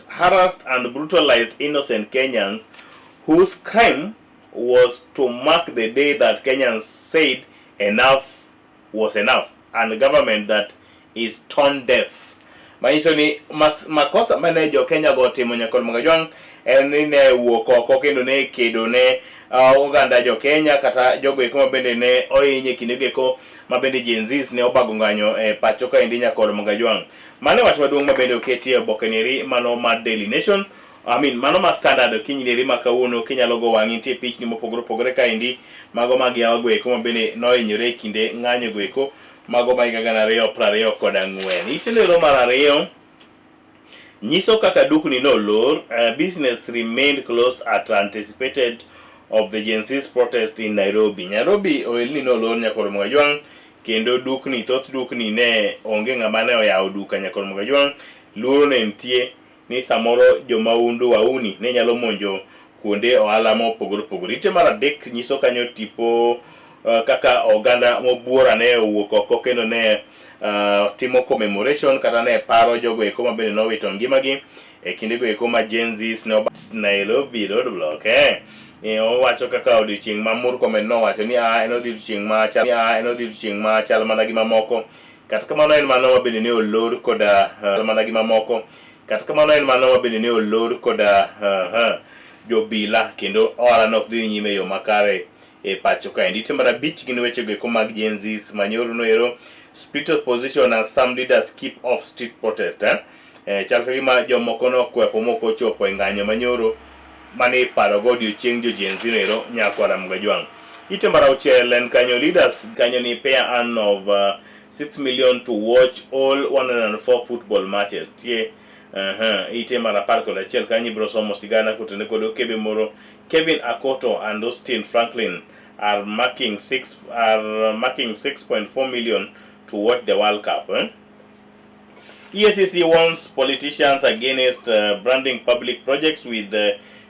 harassed and brutalized innocent Kenyans whose crime was to mark the day that Kenyans said enough was enough, and a government that is tone deaf. Manyiso ni makosa mane jo Kenya go timo nyakon Magajwang en ni ne wuok oko kendo ne kedo ne oganda jo Kenya kata jogo eko mabende ne ohinye kinde eko mabende Gen Zs ne obago ng'anyo pacho ka endi nyakon Magajwang. Mane wach maduong' mabende oketie obokeniri mano mar Daily Nation. Mano ma Standard kinyiri ma kawuono kinyalo go wang'i nitie pichni mopogore opogore ka endi mago mag yawa go eko mabende nohinyore kinde ng'anyo go eko mago ma 2024. Itendero mar ariyo nyiso kaka dukni no lor. Business remained closed at anticipated of the Gen Z's protest in Nairobi. Nairobi oelni no lor nyakor Magajwang, kendo dukni, thoth dukni ne onge ng'ama ne oyawo duka nyakor Magajwang. Luoro ne nitie ni samoro jomaundu wauni ne nyalo monjo kuonde ohala mopogore opogore. Ite mar adek nyiso kanyo tipo kaka oganda mobuora ne owuok oko kendo ne timo commemoration kata ne paro jogo eko mabende nowito ngimagi e kinde go eko ma Gen Zs ne Nairobi roadblock. Owacho kaka odiochieng' ma Murkomen nowacho ni en odiochieng' ma chal mana gi mamoko. Kata kamano en mano mabende ne olor koda mana gi mamoko. Kata kamano en mano mabende ne olor koda jobila, kendo ohala nok dhi nyime yo makare e pacho ka. Ite mar abich gin weche go eko mag Gen Zs manyoro no ero split opposition as some leaders keep off street protest. Chal ka gima jomoko no kwepo moko chopo e ng'anyo manyoro mane iparo go odiochieng' jo Gen Z no ero nyakwara Magajwang. Ite mar auchiel en kanyo leaders kanyo ni pay an of 6 million to watch all 104 football matches. Ite mar apar kod achiel kanyo ibiro somo sigana kotene kod okebe moro Kevin Akoto and Austin Franklin are marking 6.4 million to watch the World Cup. EACC warns politicians against branding public projects with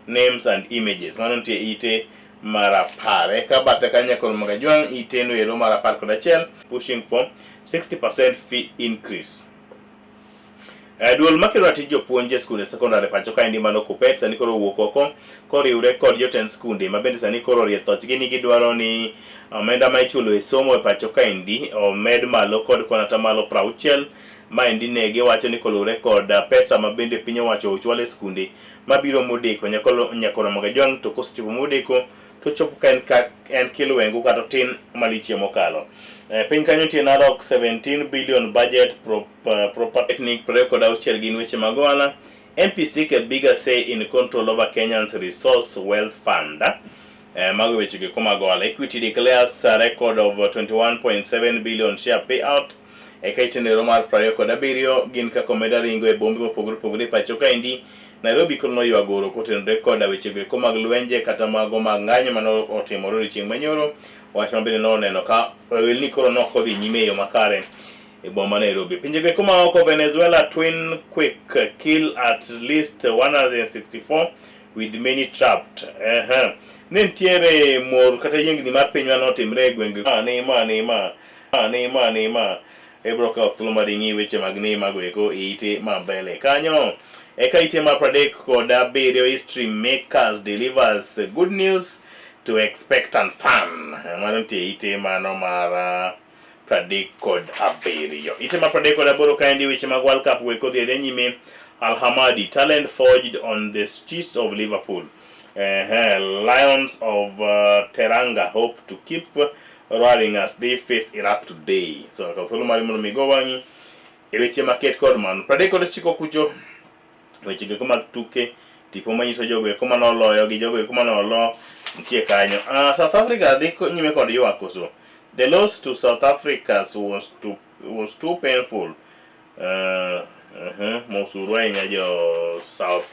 names and images. Mano nitie ite mar apar. Eka bathe kanyo kod Magajwang ite no ero mar apar kod achiel pushing for 60% fee increase. Duol makelo ratich jopuonje skunde sekondari pacho ka endi mano Kuppet sani koro owuok oko koriwre kod jotend skunde mabende sani koro orie thochgi ni gidwaro ni omenda ma ichulo e somo e pacho ka endi omed malo kod kwan atamalo 60. Ma endi ne giwacho ni kolure kod pesa mabende piny owacho ochwal e skunde mabiro modeko nyakoro Magajwang, to kosechopo modeko to chopo ka en kilwengu kata tin maliche mokalo. Piny kanyo nitie Narok 17 billion budget proper technique kod auchiel gin weche mag ohala. MP seek a bigger say in control over Kenyan's resource wealth fund. Mago weche go mag ohala. Equity declares a record of 21.7 billion share payout. Eka itendero mar 27 gin kaka omeda ringo e bombe mopogore opogore pacho ka endi. Nairobi koro noywa goro kotenore kod weche go eko mag lwenje kata mago mag ng'anyo mano otimore odiochieng' manyoro. Wach mabende noneno ka welni koro nokodhi nyime yo makare e boma Nairobi. Pinje go eko maoko, Venezuela twin quick kill at least 164 with many trapped. Ne ntiere mor kata yiengni mar piny manotimre e gwenge ebro ka thuolo mading'i weche mag Neymar go eko ite mabele kanyo. Eka ite mar 37 history makers delivers good news to expectant fan. Mano nitie ite mano mar 37. Ite mar 38 ka endi weche mag World Cup go eko dhi nyime. Al Hamadi talent forged on the streets of Liverpool. Lions of Teranga hope to keep roaring as they face Iraq today. So ka thuolo mari mondo migo wang'i e weche maket kod man 39 kucho weche go mag tuke tipo manyiso jogo eko manoloyo gi jogo eko manolo nitie kanyo. South Africa dhi nyime kod ywak koso. The loss to South Africa was too painful. Mosuru ahinya jo South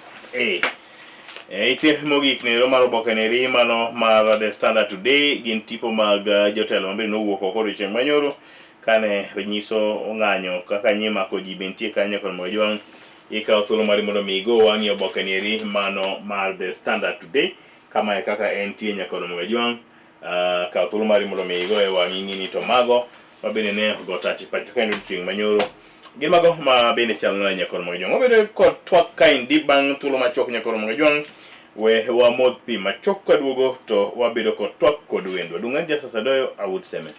ite mogik nero mar obokeniri mano mar The Standard today gin tipo mag jotelo mabende nowuok oko odiochieng' manyoro kane nyiso ng'anyo kaka nyimako ji bentie kanyo kod Magajwang. Ikawo thuolo mari mondo migo wang'i obokeniri mano mar The Standard today kama e kaka entie nyakod Magajwang. Kawo thuolo mari mondo migo e wang'i ng'ini to mago mabende ne go tachi pacho kendo odiochieng' manyoro Gimago ma bende chal na nyakor mo jong. Obedo kod twak kaindi bang thuolo machok nyakor mo jong. We wa modh pi machok kaduogo to wabedo kod twak kod wendwa. Dungan Justice Adoyo, Awuot Seme.